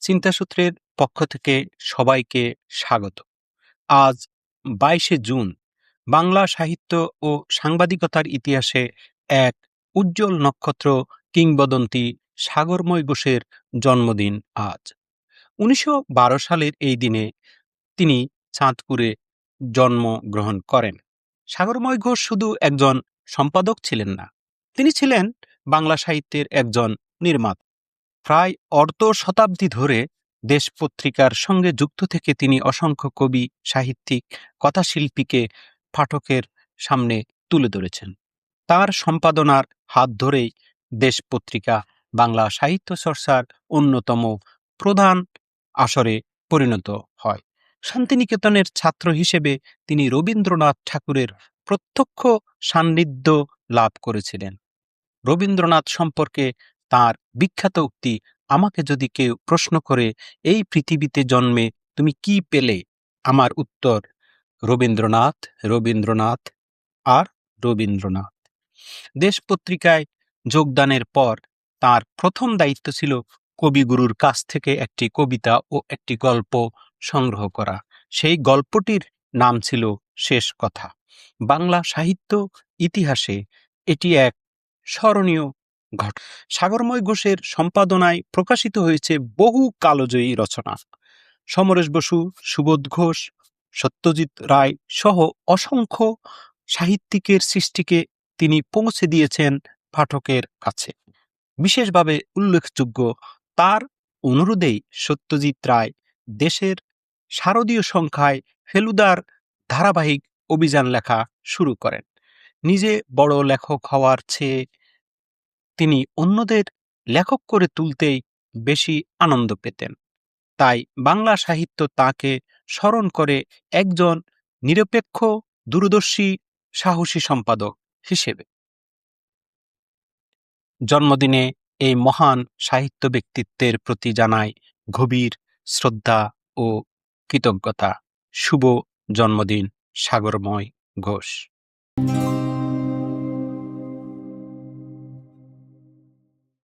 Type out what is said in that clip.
চিন্তাসূত্রের পক্ষ থেকে সবাইকে স্বাগত। আজ 22শে জুন বাংলা সাহিত্য ও সাংবাদিকতার ইতিহাসে এক উজ্জ্বল নক্ষত্র কিংবদন্তি সাগরময় ঘোষের জন্মদিন আজ। 1912 সালের এই দিনে তিনি চাঁদপুরে জন্মগ্রহণ করেন। সাগরময় ঘোষ শুধু একজন সম্পাদক ছিলেন না, তিনি ছিলেন বাংলা সাহিত্যের একজন নির্মাতা। প্রায় অর্ধ শতাব্দী ধরে দেশ পত্রিকার সঙ্গে যুক্ত থেকে তিনি অসংখ্য কবি, সাহিত্যিক, কথাশিল্পীকে পাঠকের সামনে তুলে ধরেছেন। তার সম্পাদনার হাত ধরেই দেশ পত্রিকা বাংলা সাহিত্য চর্চার অন্যতম প্রধান আসরে পরিণত হয়। শান্তিনিকেতনের ছাত্র হিসেবে তিনি রবীন্দ্রনাথ ঠাকুরের প্রত্যক্ষ সান্নিধ্য লাভ করেছিলেন। রবীন্দ্রনাথ সম্পর্কে তার বিখ্যাত উক্তি, আমাকে যদি কেউ প্রশ্ন করে এই পৃথিবীতে জন্মে তুমি কি পেলে, আমার উত্তর রবীন্দ্রনাথ, রবীন্দ্রনাথ আর রবীন্দ্রনাথ। দেশ পত্রিকায় যোগদানের পর তার প্রথম দায়িত্ব ছিল কবিগুরুর কাছ থেকে একটি কবিতা ও একটি গল্প সংগ্রহ করা। সেই গল্পটির নাম ছিল শেষ কথা। বাংলা সাহিত্য ইতিহাসে এটি এক স্মরণীয় ঘটনা। সাগরময় ঘোষের সম্পাদনায় প্রকাশিত হয়েছে বহু কালজয়ী রচনা। সমরেশ বসু, সুবোধ ঘোষ, সত্যজিৎ রায় সহ অসংখ্য সাহিত্যিকের সৃষ্টিকে তিনি পৌঁছে দিয়েছেন পাঠকের কাছে। বিশেষভাবে উল্লেখযোগ্য, তার অনুরোধেই সত্যজিৎ রায় দেশের শারদীয় সংখ্যায় ফেলুদার ধারাবাহিক অভিযান লেখা শুরু করেন। নিজে বড় লেখক হওয়ার চেয়ে তিনি অন্যদের লেখক করে তুলতেই বেশি আনন্দ পেতেন। তাই বাংলা সাহিত্য তাকে স্মরণ করে একজন নিরপেক্ষ, দূরদর্শী, সাহসী সম্পাদক হিসেবে। জন্মদিনে এই মহান সাহিত্য ব্যক্তিত্বের প্রতি জানাই গভীর শ্রদ্ধা ও কৃতজ্ঞতা। শুভ জন্মদিন সাগরময় ঘোষ।